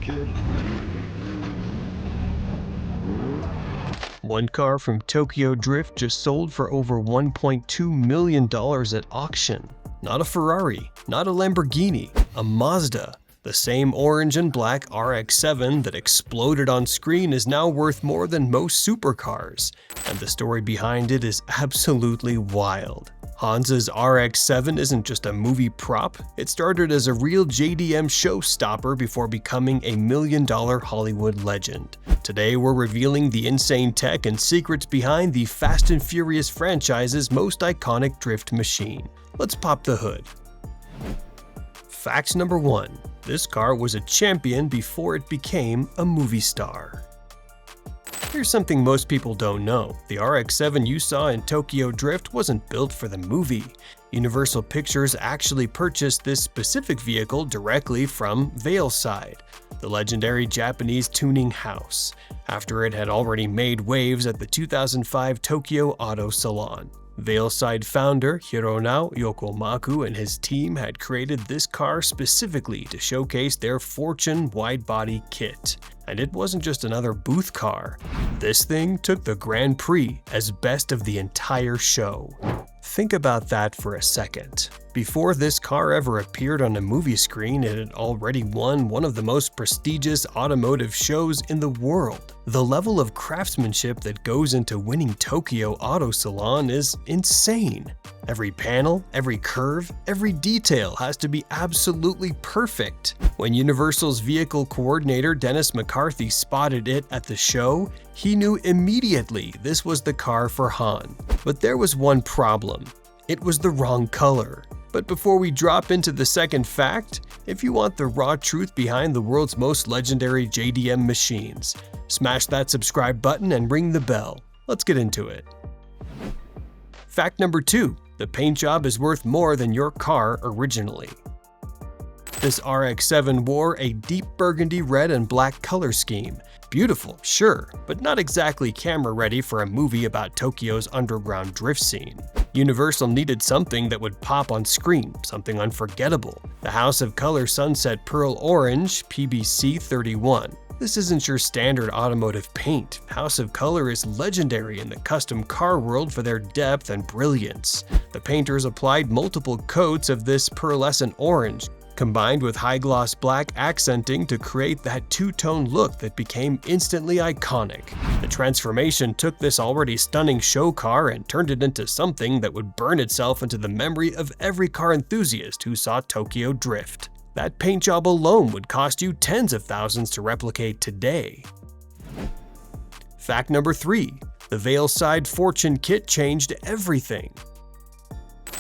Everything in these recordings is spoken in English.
should. One car from Tokyo Drift just sold for over $1.2 million at auction. Not a Ferrari, not a Lamborghini, a Mazda. The same orange and black RX-7 that exploded on screen is now worth more than most supercars, and the story behind it is absolutely wild. Hansa's RX-7 isn't just a movie prop, it started as a real JDM showstopper before becoming a million-dollar Hollywood legend. Today we're revealing the insane tech and secrets behind the Fast and Furious franchise's most iconic drift machine. Let's pop the hood. Fact number 1. This car was a champion before it became a movie star. Here's something most people don't know. The RX-7 you saw in Tokyo Drift wasn't built for the movie. Universal Pictures actually purchased this specific vehicle directly from Veilside, the legendary Japanese tuning house, after it had already made waves at the 2005 Tokyo Auto Salon. Veilside founder Hironao Yokomaku and his team had created this car specifically to showcase their Fortune wide-body kit. And it wasn't just another booth car. This thing took the Grand Prix as best of the entire show. Think about that for a second. Before this car ever appeared on a movie screen, it had already won one of the most prestigious automotive shows in the world. The level of craftsmanship that goes into winning Tokyo Auto Salon is insane. Every panel, every curve, every detail has to be absolutely perfect. When Universal's vehicle coordinator Dennis McCarthy spotted it at the show, he knew immediately this was the car for Han. But there was one problem. It was the wrong color. But before we drop into the second fact, if you want the raw truth behind the world's most legendary JDM machines, smash that subscribe button and ring the bell. Let's get into it. Fact number 2. The paint job is worth more than your car originally. This RX-7 wore a deep burgundy red and black color scheme. Beautiful, sure, but not exactly camera ready for a movie about Tokyo's underground drift scene. Universal needed something that would pop on screen, something unforgettable. The House of Color Sunset Pearl Orange PBC 31. This isn't your standard automotive paint. House of Color is legendary in the custom car world for their depth and brilliance. The painters applied multiple coats of this pearlescent orange, combined with high-gloss black accenting to create that two-tone look that became instantly iconic. The transformation took this already stunning show car and turned it into something that would burn itself into the memory of every car enthusiast who saw Tokyo Drift. That paint job alone would cost you tens of thousands to replicate today. Fact number 3. The Veilside Fortune kit changed everything.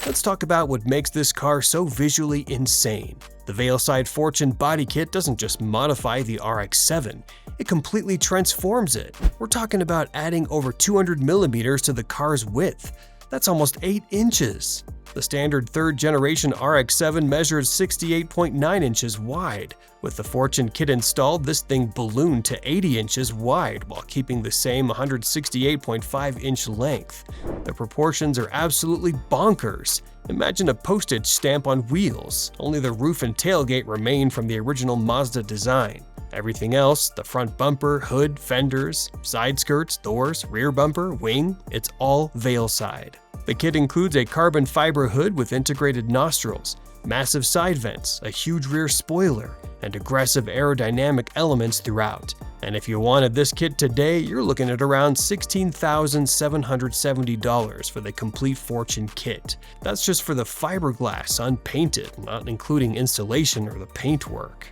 Let's talk about what makes this car so visually insane. The Veilside Fortune body kit doesn't just modify the RX-7, it completely transforms it. We're talking about adding over 200mm to the car's width. That's almost 8 inches. The standard third-generation RX-7 measures 68.9 inches wide. With the Fortune kit installed, this thing ballooned to 80 inches wide while keeping the same 168.5-inch length. The proportions are absolutely bonkers. Imagine a postage stamp on wheels. Only the roof and tailgate remain from the original Mazda design. Everything else, the front bumper, hood, fenders, side skirts, doors, rear bumper, wing, it's all Veilside. The kit includes a carbon fiber hood with integrated nostrils, massive side vents, a huge rear spoiler, and aggressive aerodynamic elements throughout. And if you wanted this kit today, you're looking at around $16,770 for the complete Fortune kit. That's just for the fiberglass unpainted, not including installation or the paintwork.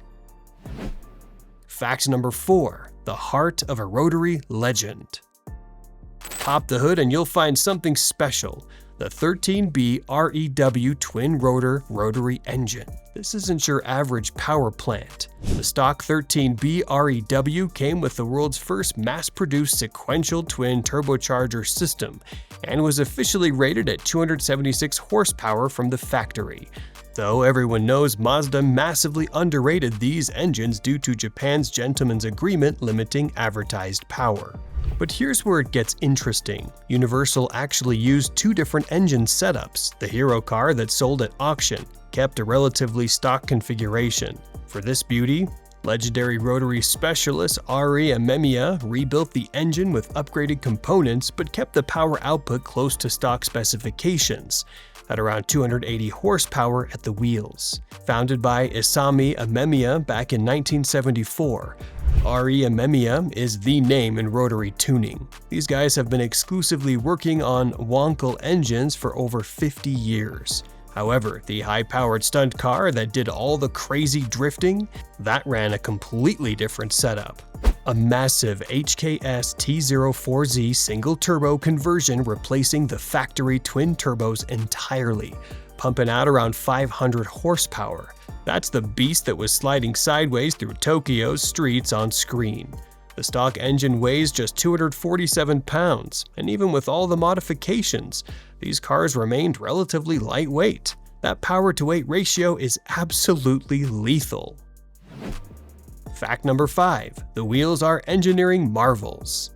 Fact number 4. The heart of a Rotary legend. Pop the hood and you'll find something special. The 13B REW twin-rotor rotary engine. This isn't your average power plant. The stock 13B REW came with the world's first mass-produced sequential twin turbocharger system and was officially rated at 276 horsepower from the factory. Though everyone knows Mazda massively underrated these engines due to Japan's gentleman's agreement limiting advertised power. But here's where it gets interesting. Universal actually used 2 different engine setups. The hero car that sold at auction kept a relatively stock configuration. For this beauty, Legendary Rotary specialist Ari Amemiya rebuilt the engine with upgraded components but kept the power output close to stock specifications, at around 280 horsepower at the wheels. Founded by Isami Amemiya back in 1974, Ari Amemiya is the name in rotary tuning. These guys have been exclusively working on Wankel engines for over 50 years. However, the high-powered stunt car that did all the crazy drifting, that ran a completely different setup. A massive HKS T04Z single-turbo conversion replacing the factory twin turbos entirely, pumping out around 500 horsepower. That's the beast that was sliding sideways through Tokyo's streets on screen. The stock engine weighs just 247 pounds, and even with all the modifications, these cars remained relatively lightweight. That power-to-weight ratio is absolutely lethal. Fact number 5. The wheels are engineering marvels.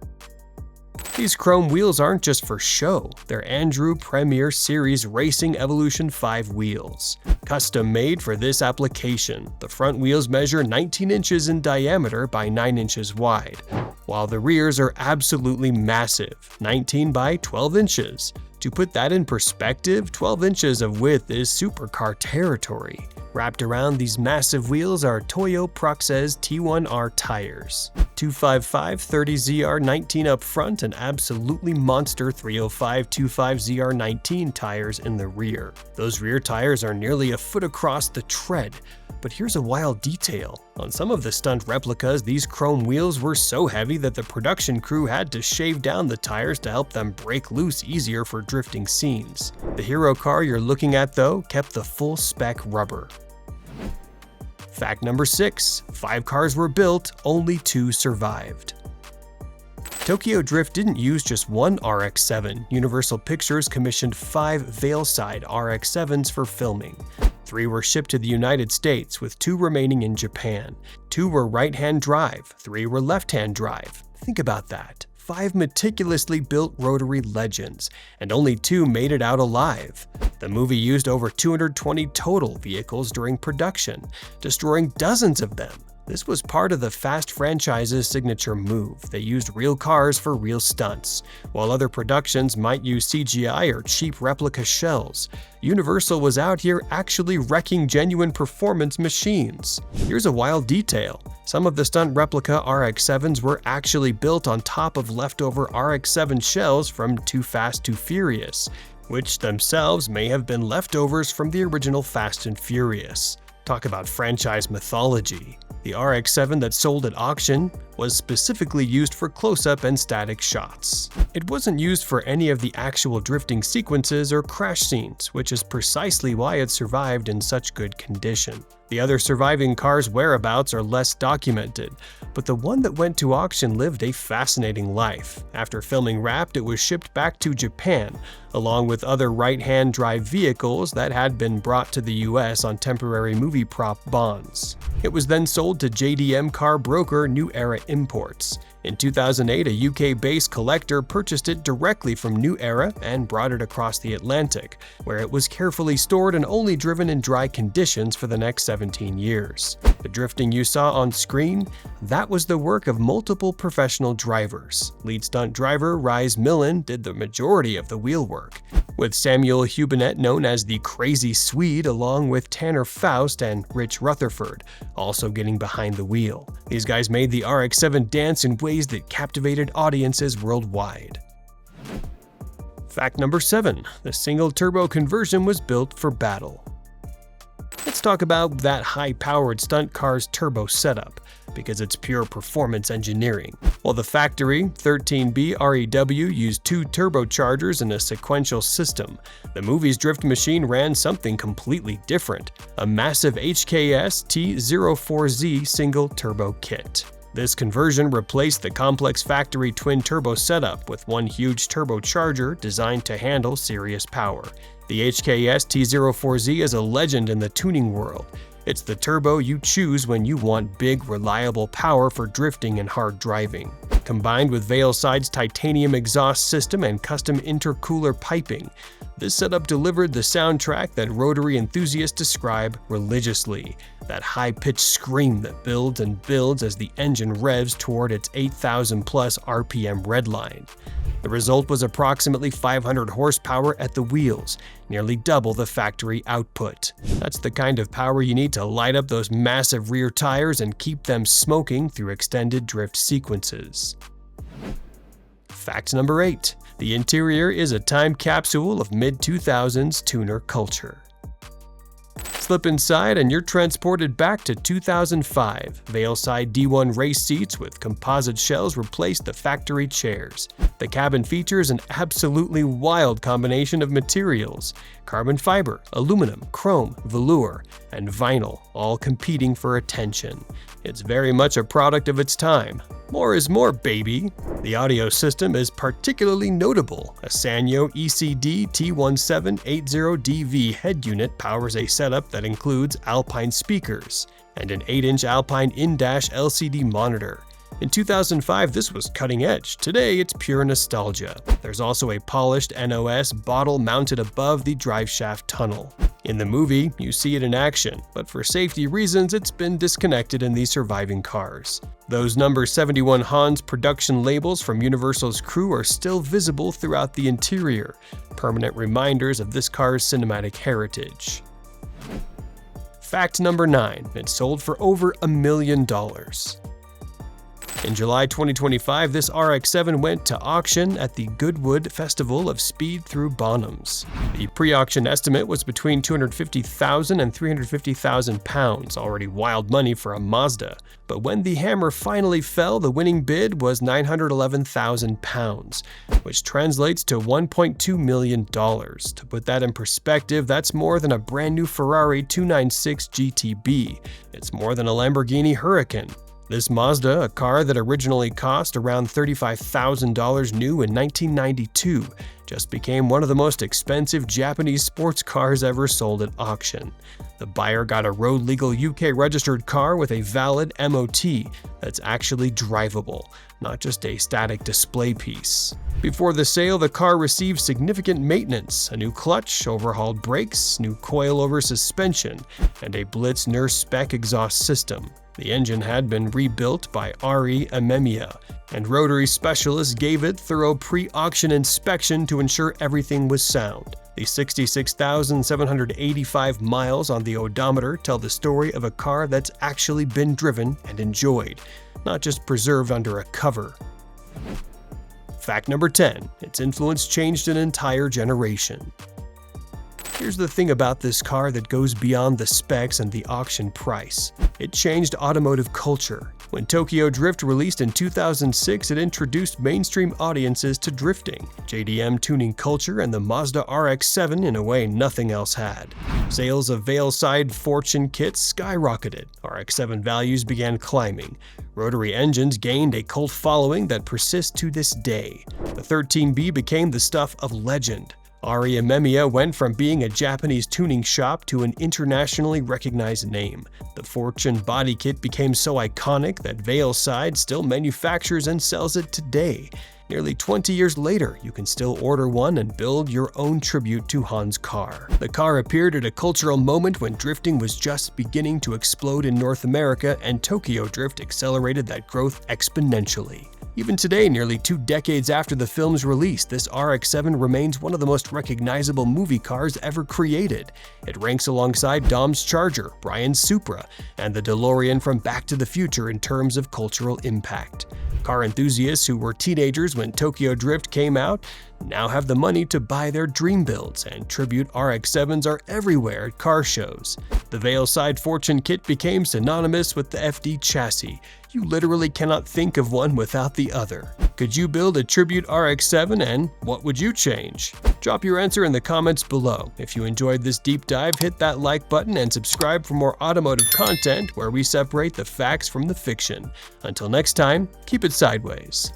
These chrome wheels aren't just for show, they're Andrew Premier Series Racing Evolution 5 wheels. Custom made for this application, the front wheels measure 19 inches in diameter by 9 inches wide, while the rears are absolutely massive, 19 by 12 inches. To put that in perspective, 12 inches of width is supercar territory. Wrapped around these massive wheels are Toyo Proxes T1R tires. 255/30ZR19 up front and absolutely monster 305/25ZR19 tires in the rear. Those rear tires are nearly a foot across the tread. But here's a wild detail. On some of the stunt replicas, these chrome wheels were so heavy that the production crew had to shave down the tires to help them break loose easier for drifting scenes. The hero car you're looking at, though, kept the full spec rubber. Fact number 6. 5 cars were built, only 2 survived. Tokyo Drift didn't use just one RX-7. Universal Pictures commissioned 5 Veilside RX-7s for filming. 3 were shipped to the United States, with 2 remaining in Japan. 2 were right-hand drive, 3 were left-hand drive. Think about that. 5 meticulously built rotary legends, and only 2 made it out alive. The movie used over 220 total vehicles during production, destroying dozens of them. This was part of the Fast franchise's signature move. They used real cars for real stunts. While other productions might use CGI or cheap replica shells, Universal was out here actually wrecking genuine performance machines. Here's a wild detail. Some of the stunt replica RX-7s were actually built on top of leftover RX-7 shells from Too Fast, Too Furious, which themselves may have been leftovers from the original Fast and Furious. Talk about franchise mythology. The RX-7 that sold at auction was specifically used for close-up and static shots. It wasn't used for any of the actual drifting sequences or crash scenes, which is precisely why it survived in such good condition. The other surviving cars' whereabouts are less documented, but the one that went to auction lived a fascinating life. After filming wrapped, it was shipped back to Japan, along with other right-hand drive vehicles that had been brought to the US on temporary movie prop bonds. It was then sold to JDM car broker New Era Imports. In 2008, a UK-based collector purchased it directly from New Era and brought it across the Atlantic, where it was carefully stored and only driven in dry conditions for the next 17 years. The drifting you saw on screen, that was the work of multiple professional drivers. Lead stunt driver Rhys Millen did the majority of the wheel work, with Samuel Hubinet, known as the Crazy Swede, along with Tanner Faust and Rich Rutherford, also getting behind the wheel. These guys made the RX-7 dance in ways that captivated audiences worldwide. Fact number 7. The single-turbo conversion was built for battle. Let's talk about that high-powered stunt car's turbo setup, because it's pure performance engineering. While the factory 13B REW used 2 turbochargers in a sequential system, the movie's drift machine ran something completely different, a massive HKS T04Z single-turbo kit. This conversion replaced the complex factory twin-turbo setup with one huge turbocharger designed to handle serious power. The HKS T04Z is a legend in the tuning world. It's the turbo you choose when you want big, reliable power for drifting and hard driving. Combined with Veilside's titanium exhaust system and custom intercooler piping, this setup delivered the soundtrack that rotary enthusiasts describe religiously. that high-pitched scream that builds and builds as the engine revs toward its 8,000 plus RPM redline. The result was approximately 500 horsepower at the wheels, nearly double the factory output. That's the kind of power you need to light up those massive rear tires and keep them smoking through extended drift sequences. Fact number 8. The interior is a time capsule of mid-2000s tuner culture. Slip inside and you're transported back to 2005. Veilside D1 race seats with composite shells replaced the factory chairs. The cabin features an absolutely wild combination of materials: carbon fiber, aluminum, chrome, velour, and vinyl, all competing for attention. It's very much a product of its time. More is more, baby! The audio system is particularly notable. A Sanyo ECD T1780DV head unit powers a setup that includes Alpine speakers and an 8-inch Alpine in-dash LCD monitor. In 2005, this was cutting edge. Today, it's pure nostalgia. There's also a polished NOS bottle mounted above the driveshaft tunnel. In the movie, you see it in action, but for safety reasons, it's been disconnected in the surviving cars. Those number 71 Hans production labels from Universal's crew are still visible throughout the interior, permanent reminders of this car's cinematic heritage. Fact number 9. It sold for over $1 million. In July 2025, this RX-7 went to auction at the Goodwood Festival of Speed through Bonhams. The pre-auction estimate was between £250,000 and £350,000, already wild money for a Mazda. But when the hammer finally fell, the winning bid was £911,000, which translates to $1.2 million. To put that in perspective, that's more than a brand new Ferrari 296 GTB. It's more than a Lamborghini Huracan. This Mazda, a car that originally cost around $35,000 new in 1992, just became one of the most expensive Japanese sports cars ever sold at auction. The buyer got a road-legal UK-registered car with a valid MOT that's actually drivable, not just a static display piece. Before the sale, the car received significant maintenance: a new clutch, overhauled brakes, new coilover suspension, and a Blitz nurse spec exhaust system. The engine had been rebuilt by Ari Amemiya, and Rotary specialists gave it thorough pre-auction inspection to ensure everything was sound. The 66,785 miles on the odometer tell the story of a car that's actually been driven and enjoyed, not just preserved under a cover. Fact number 10. Its influence changed an entire generation. Here's the thing about this car that goes beyond the specs and the auction price. It changed automotive culture. When Tokyo Drift released in 2006, it introduced mainstream audiences to drifting, JDM tuning culture, and the Mazda RX-7 in a way nothing else had. Sales of Veilside Fortune kits skyrocketed. RX-7 values began climbing. Rotary engines gained a cult following that persists to this day. The 13B became the stuff of legend. Ari Amemiya went from being a Japanese tuning shop to an internationally recognized name. The Fortune body kit became so iconic that Veilside still manufactures and sells it today. Nearly 20 years later, you can still order one and build your own tribute to Han's car. The car appeared at a cultural moment when drifting was just beginning to explode in North America, and Tokyo Drift accelerated that growth exponentially. Even today, nearly 2 decades after the film's release, this RX-7 remains one of the most recognizable movie cars ever created. It ranks alongside Dom's Charger, Brian's Supra, and the DeLorean from Back to the Future in terms of cultural impact. Car enthusiasts who were teenagers when Tokyo Drift came out now have the money to buy their dream builds, and tribute RX-7s are everywhere at car shows. The Veilside Fortune kit became synonymous with the FD chassis. You literally cannot think of one without the other. Could you build a tribute RX-7, and what would you change? Drop your answer in the comments below. If you enjoyed this deep dive, hit that like button and subscribe for more automotive content where we separate the facts from the fiction. Until next time, keep it sideways.